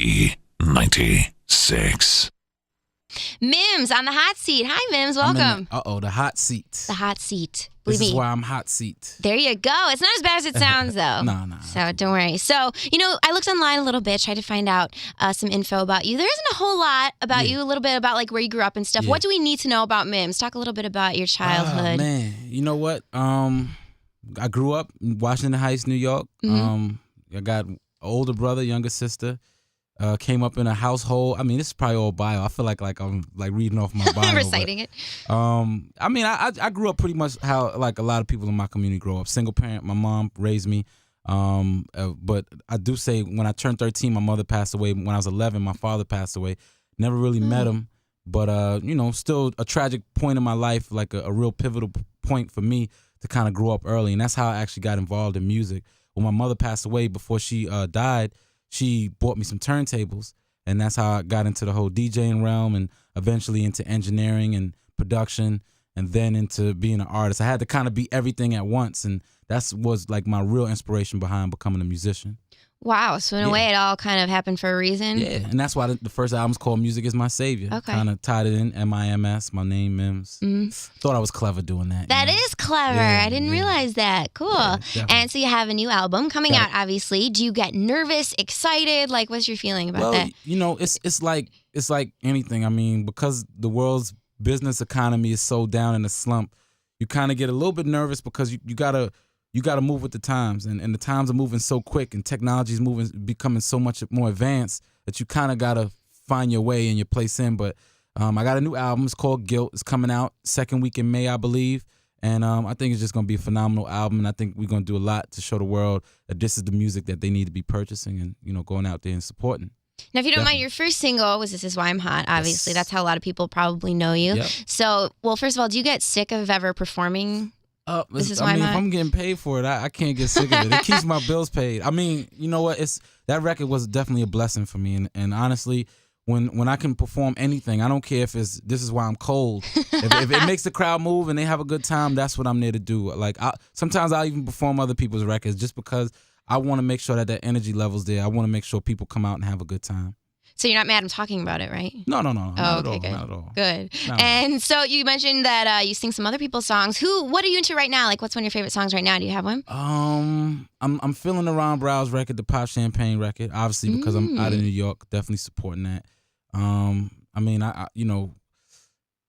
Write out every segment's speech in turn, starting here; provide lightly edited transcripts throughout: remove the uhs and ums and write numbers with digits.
B96. Mims on the hot seat. Hi, Mims. Welcome. The hot seat. The hot seat. Believe This is me. why I'm hot seat. There you go. It's not as bad as it sounds, though. No. So don't worry. So, I looked online a little bit, tried to find out some info about you. There isn't a whole lot about you, a little bit about like where you grew up and stuff. Yeah. What do we need to know about Mims? Talk a little bit about your childhood. Man, you know what? I grew up in Washington Heights, New York. I got an older brother, younger sister. Came up in a household. I mean, this is probably all bio. I feel like I'm like reading off my bio. Reciting it. I grew up pretty much how like a lot of people in my community grow up. Single parent. My mom raised me. But I do say when I turned 13, my mother passed away. When I was 11, my father passed away. Never really met him. But, still a tragic point in my life, like a real pivotal point for me to kind of grow up early. And that's how I actually got involved in music. When my mother passed away, before she died, she bought me some turntables, and that's how I got into the whole DJing realm and eventually into engineering and production and then into being an artist. I had to kind of be everything at once, and that was like my real inspiration behind becoming a musician. Wow. So in a way, it all kind of happened for a reason. Yeah, and that's why the first album's called Music Is My Savior. Okay. Kind of tied it in, MIMS, my name, Mims. Thought I was clever doing that. That is clever. Yeah, I didn't realize that. Cool. Yeah, and so you have a new album coming out, obviously. Do you get nervous, excited? Like, what's your feeling about that? It's like anything. I mean, because the world's business economy is so down in a slump, you kind of get a little bit nervous because you gotta move with the times, and the times are moving so quick, and technology is becoming so much more advanced that you kind of gotta find your way and your place in. But I got a new album. It's called Guilt. It's coming out second week in May, I believe. And I think it's just gonna be a phenomenal album, and I think we're gonna do a lot to show the world that this is the music that they need to be purchasing and going out there and supporting. Now, if you don't mind, your first single was This Is Why I'm Hot, obviously. That's how a lot of people probably know you. Yep. So, well, first of all, do you get sick of ever performing This Is Why I'm Hot? If I'm getting paid for it, I can't get sick of it. It keeps my bills paid. I mean, you know what? That record was definitely a blessing for me. And honestly, when I can perform anything, I don't care if it's This Is Why I'm Cold. if it makes the crowd move and they have a good time, that's what I'm there to do. Like sometimes I'll even perform other people's records just because I want to make sure that energy level's there. I want to make sure people come out and have a good time. So you're not mad I'm talking about it, right? No, not at all. Good. Not at all. Good. No. And so you mentioned that you sing some other people's songs. What are you into right now? Like, what's one of your favorite songs right now? Do you have one? I'm feeling the Ron Brow's record, the Pop Champagne record, obviously because I'm out of New York, definitely supporting that.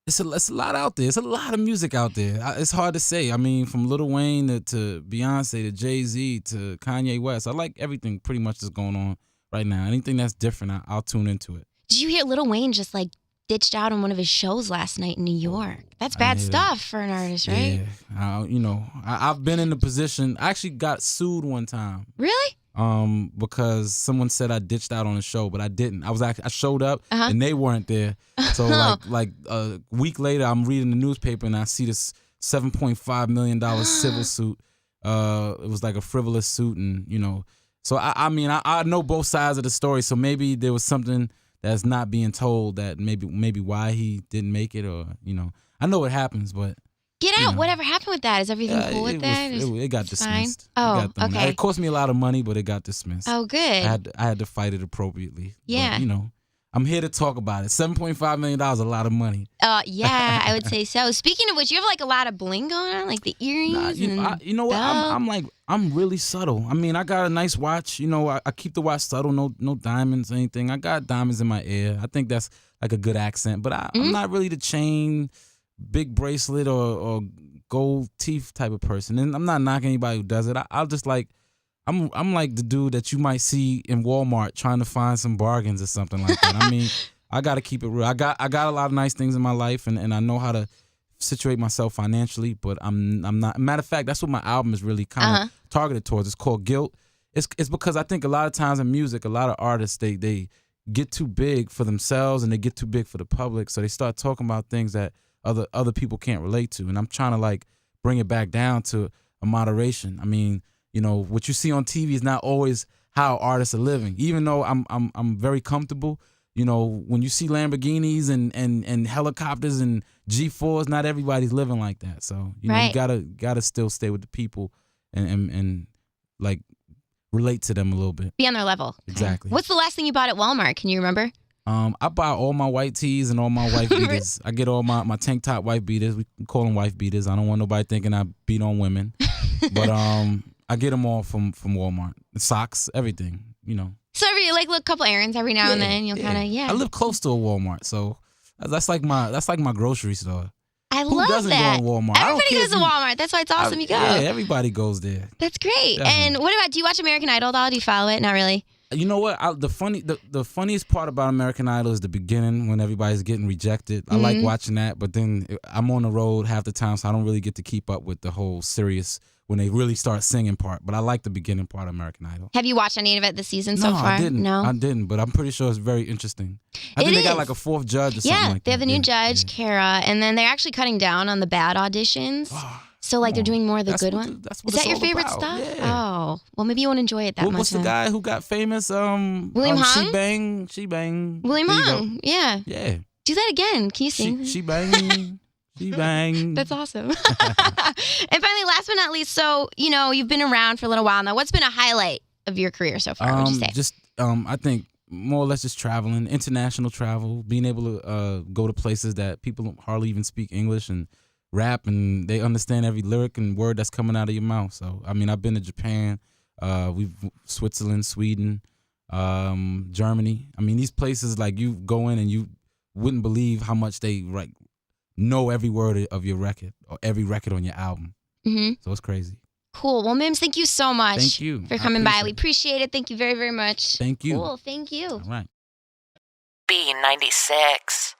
It's a lot out there. It's a lot of music out there. It's hard to say. I mean, from Lil Wayne to Beyonce to Jay-Z to Kanye West. I like everything pretty much that's going on right now. Anything that's different, I'll tune into it. Did you hear Lil Wayne just like ditched out on one of his shows last night in New York? That's bad stuff for an artist, right? Yeah. I've been in the position. I actually got sued one time. Really? Because someone said I ditched out on a show, but I didn't. I showed up and they weren't there. So like a week later, I'm reading the newspaper and I see this $7.5 million civil suit. It was like a frivolous suit, and So I know both sides of the story. So maybe there was something that's not being told that maybe why he didn't make it, or I know what happens, but. Get out. Whatever happened with that? Is everything cool with that? It got dismissed. Fine? Oh, okay. It cost me a lot of money, but it got dismissed. Oh, good. I had to fight it appropriately. Yeah. But, I'm here to talk about it. $7.5 million is a lot of money. Yeah, I would say so. Speaking of which, you have like a lot of bling going on, like the earrings. You know what? I'm really subtle. I mean, I got a nice watch. I keep the watch subtle. No diamonds or anything. I got diamonds in my ear. I think that's like a good accent. But I'm not really the chain, big bracelet or gold teeth type of person, and I'm not knocking anybody who does it. I'll just like I'm like the dude that you might see in Walmart trying to find some bargains or something like that. I mean, I got to keep it real. I got a lot of nice things in my life, and I know how to situate myself financially, but I'm not. Matter of fact, that's what my album is really kind of targeted towards. It's called Guilt. It's because I think a lot of times in music, a lot of artists they get too big for themselves and they get too big for the public, so they start talking about things that other people can't relate to, and I'm trying to like bring it back down to a moderation. I mean, what you see on TV is not always how artists are living. Even though I'm very comfortable, when you see Lamborghinis and helicopters and G4s, not everybody's living like that. So you gotta still stay with the people and like relate to them a little bit. Be on their level. Okay. Exactly. What's the last thing you bought at Walmart? Can you remember? I buy all my white tees and all my wife beaters. I get all my tank top wife beaters. We call them wife beaters. I don't want nobody thinking I beat on women. But I get them all from Walmart. The socks, everything, you know. So every like a couple errands every now and then you'll kind of I live close to a Walmart, so that's like my grocery store. I Who love doesn't that. go to Walmart? Everybody goes to Walmart. That's why it's awesome you go. Yeah, everybody goes there. That's great. Definitely. And what about, do you watch American Idol at all? Do you follow it? Not really. You know what? The funniest part about American Idol is the beginning when everybody's getting rejected. I like watching that, but then I'm on the road half the time, so I don't really get to keep up with the whole serious when they really start singing part. But I like the beginning part of American Idol. Have you watched any of it this season so far? I didn't. No, I didn't. But I'm pretty sure it's very interesting. I think they got like a fourth judge or something like that. Yeah, they have the new judge, Kara, and then they're actually cutting down on the bad auditions. So like they're doing more of the good ones. Is that your favorite stuff? Yeah. Oh, well maybe you won't enjoy it that much. What's the guy who got famous? William Hung? She bang. William Hung. Yeah. Yeah. Do that again. Can you sing? She bang. She bang. That's awesome. And finally, last but not least, so you've been around for a little while now. What's been a highlight of your career so far? Would you say? Just I think more or less just traveling, international travel, being able to go to places that people hardly even speak English and rap, and they understand every lyric and word that's coming out of your mouth. So I mean, I've been to Japan, Switzerland, Sweden, Germany. I mean, these places, like, you go in and you wouldn't believe how much they know every word of your record or every record on your album. So it's crazy. Cool. Well, Mims, thank you so much. Thank you for coming by. We appreciate it. Thank you very, very much. Thank you. Cool. Thank you. All right. B96.